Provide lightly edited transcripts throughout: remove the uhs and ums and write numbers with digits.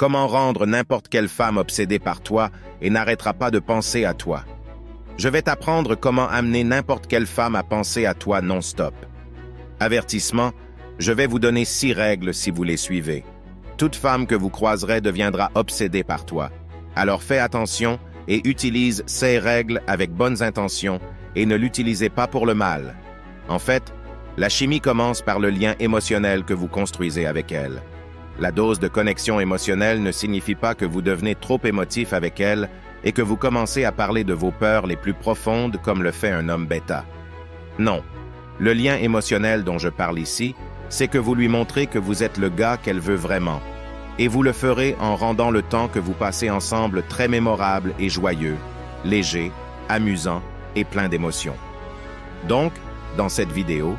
Comment rendre n'importe quelle femme obsédée par toi et n'arrêtera pas de penser à toi. Je vais t'apprendre comment amener n'importe quelle femme à penser à toi non-stop. Avertissement, je vais vous donner 6 règles si vous les suivez. Toute femme que vous croiserez deviendra obsédée par toi. Alors fais attention et utilise ces règles avec bonnes intentions et ne l'utilisez pas pour le mal. En fait, la chimie commence par le lien émotionnel que vous construisez avec elle. La dose de connexion émotionnelle ne signifie pas que vous devenez trop émotif avec elle et que vous commencez à parler de vos peurs les plus profondes comme le fait un homme bêta. Non, le lien émotionnel dont je parle ici, c'est que vous lui montrez que vous êtes le gars qu'elle veut vraiment. Et vous le ferez en rendant le temps que vous passez ensemble très mémorable et joyeux, léger, amusant et plein d'émotions. Donc, dans cette vidéo,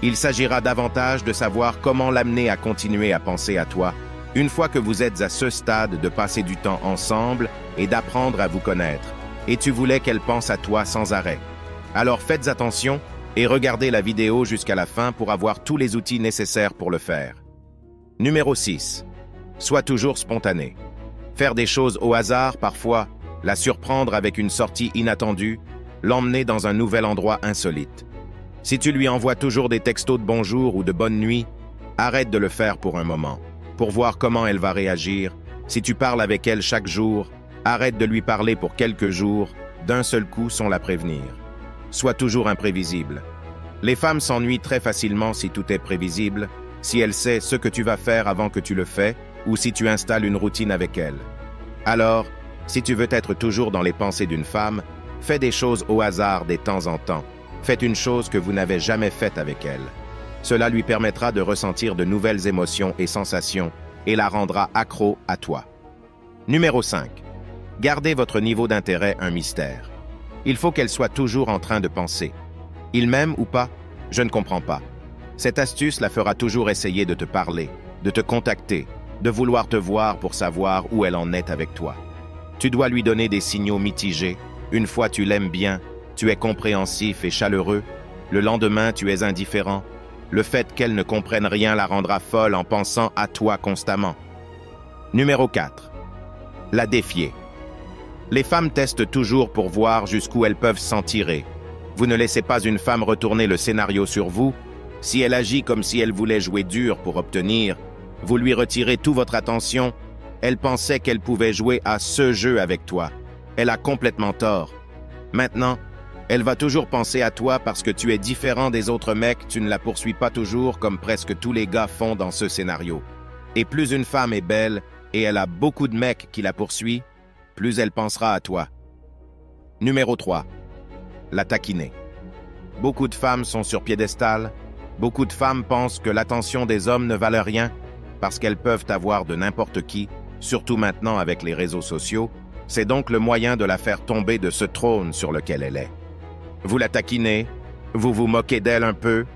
il s'agira davantage de savoir comment l'amener à continuer à penser à toi, une fois que vous êtes à ce stade de passer du temps ensemble et d'apprendre à vous connaître. Et tu voulais qu'elle pense à toi sans arrêt. Alors faites attention et regardez la vidéo jusqu'à la fin pour avoir tous les outils nécessaires pour le faire. Numéro 6. Sois toujours spontané. Faire des choses au hasard parfois, la surprendre avec une sortie inattendue, l'emmener dans un nouvel endroit insolite. Si tu lui envoies toujours des textos de bonjour ou de bonne nuit, arrête de le faire pour un moment, pour voir comment elle va réagir. Si tu parles avec elle chaque jour, arrête de lui parler pour quelques jours, d'un seul coup sans la prévenir. Sois toujours imprévisible. Les femmes s'ennuient très facilement si tout est prévisible, si elle sait ce que tu vas faire avant que tu le fais, ou si tu installes une routine avec elle. Alors, si tu veux être toujours dans les pensées d'une femme, fais des choses au hasard de temps en temps. Faites une chose que vous n'avez jamais faite avec elle. Cela lui permettra de ressentir de nouvelles émotions et sensations et la rendra accro à toi. Numéro 5. Gardez votre niveau d'intérêt un mystère. Il faut qu'elle soit toujours en train de penser. Il m'aime ou pas? Je ne comprends pas. Cette astuce la fera toujours essayer de te parler, de te contacter, de vouloir te voir pour savoir où elle en est avec toi. Tu dois lui donner des signaux mitigés. Une fois tu l'aimes bien, tu es compréhensif et chaleureux. Le lendemain, tu es indifférent. Le fait qu'elle ne comprenne rien la rendra folle en pensant à toi constamment. Numéro 4. La défier. Les femmes testent toujours pour voir jusqu'où elles peuvent s'en tirer. Vous ne laissez pas une femme retourner le scénario sur vous. Si elle agit comme si elle voulait jouer dur pour obtenir, vous lui retirez toute votre attention. Elle pensait qu'elle pouvait jouer à ce jeu avec toi. Elle a complètement tort. Maintenant, elle va toujours penser à toi parce que tu es différent des autres mecs, tu ne la poursuis pas toujours comme presque tous les gars font dans ce scénario. Et plus une femme est belle et elle a beaucoup de mecs qui la poursuivent, plus elle pensera à toi. Numéro 3. La taquiner. Beaucoup de femmes sont sur piédestal. Beaucoup de femmes pensent que l'attention des hommes ne valent rien parce qu'elles peuvent avoir de n'importe qui, surtout maintenant avec les réseaux sociaux. C'est donc le moyen de la faire tomber de ce trône sur lequel elle est. Vous la taquinez, vous vous moquez d'elle un peu,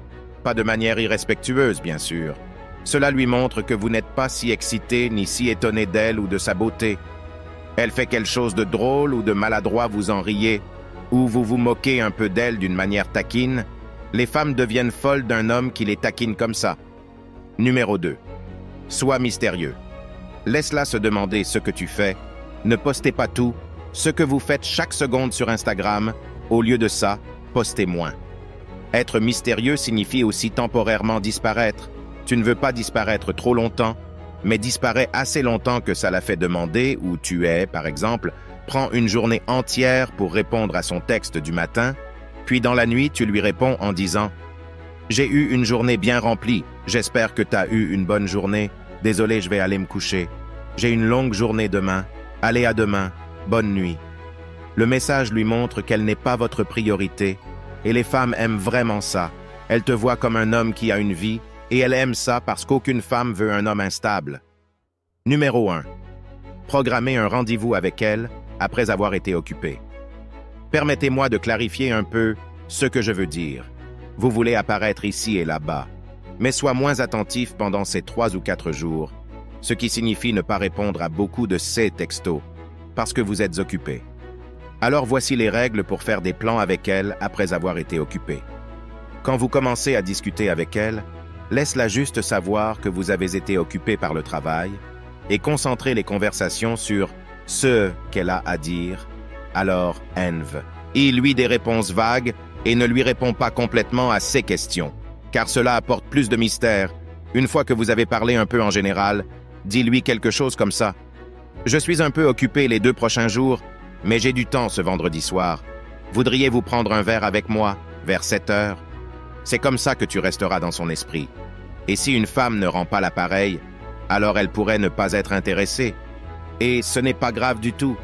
pas de manière irrespectueuse bien sûr. Cela lui montre que vous n'êtes pas si excité ni si étonné d'elle ou de sa beauté. Elle fait quelque chose de drôle ou de maladroit, vous en riez, ou vous vous moquez un peu d'elle d'une manière taquine. Les femmes deviennent folles d'un homme qui les taquine comme ça. Numéro 2. Sois mystérieux. Laisse-la se demander ce que tu fais. Ne postez pas tout, ce que vous faites chaque seconde sur Instagram. Au lieu de ça, postez moins. Être mystérieux signifie aussi temporairement disparaître. Tu ne veux pas disparaître trop longtemps, mais disparaît assez longtemps que ça la fait demander où tu es, par exemple. Prends une journée entière pour répondre à son texte du matin, puis dans la nuit, tu lui réponds en disant « J'ai eu une journée bien remplie, j'espère que tu as eu une bonne journée, désolé, je vais aller me coucher. J'ai une longue journée demain, allez à demain, bonne nuit. » Le message lui montre qu'elle n'est pas votre priorité, et les femmes aiment vraiment ça. Elles te voient comme un homme qui a une vie, et elles aiment ça parce qu'aucune femme veut un homme instable. Numéro 1. Programmez un rendez-vous avec elle après avoir été occupé. Permettez-moi de clarifier un peu ce que je veux dire. Vous voulez apparaître ici et là-bas, mais sois moins attentif pendant ces 3 ou 4 jours, ce qui signifie ne pas répondre à beaucoup de ces textos, parce que vous êtes occupé. Alors voici les règles pour faire des plans avec elle après avoir été occupé. Quand vous commencez à discuter avec elle, laisse-la juste savoir que vous avez été occupé par le travail, et concentrer les conversations sur ce qu'elle a à dire, alors enve. Il lui des réponses vagues et ne lui répond pas complètement à ses questions, car cela apporte plus de mystère. Une fois que vous avez parlé un peu en général, dis-lui quelque chose comme ça. Je suis un peu occupé les 2 prochains jours, mais j'ai du temps ce vendredi soir. Voudriez-vous prendre un verre avec moi, vers 7 heures? C'est comme ça que tu resteras dans son esprit. Et si une femme ne rend pas l'appareil, alors elle pourrait ne pas être intéressée. Et ce n'est pas grave du tout.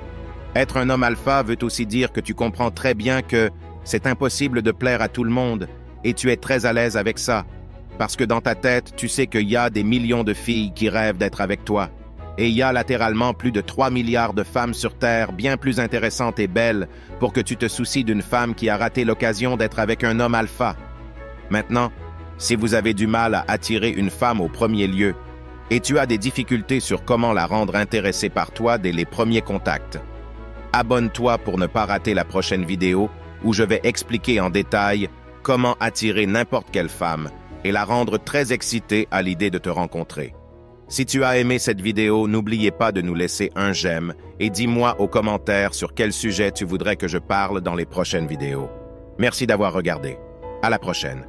Être un homme alpha veut aussi dire que tu comprends très bien que c'est impossible de plaire à tout le monde, et tu es très à l'aise avec ça. Parce que dans ta tête, tu sais qu'il y a des millions de filles qui rêvent d'être avec toi. Et il y a latéralement plus de 3 milliards de femmes sur Terre, bien plus intéressantes et belles, pour que tu te soucies d'une femme qui a raté l'occasion d'être avec un homme alpha. Maintenant, si vous avez du mal à attirer une femme au premier lieu, et tu as des difficultés sur comment la rendre intéressée par toi dès les premiers contacts, abonne-toi pour ne pas rater la prochaine vidéo où je vais expliquer en détail comment attirer n'importe quelle femme et la rendre très excitée à l'idée de te rencontrer. Si tu as aimé cette vidéo, n'oubliez pas de nous laisser un j'aime et dis-moi aux commentaires sur quel sujet tu voudrais que je parle dans les prochaines vidéos. Merci d'avoir regardé. À la prochaine.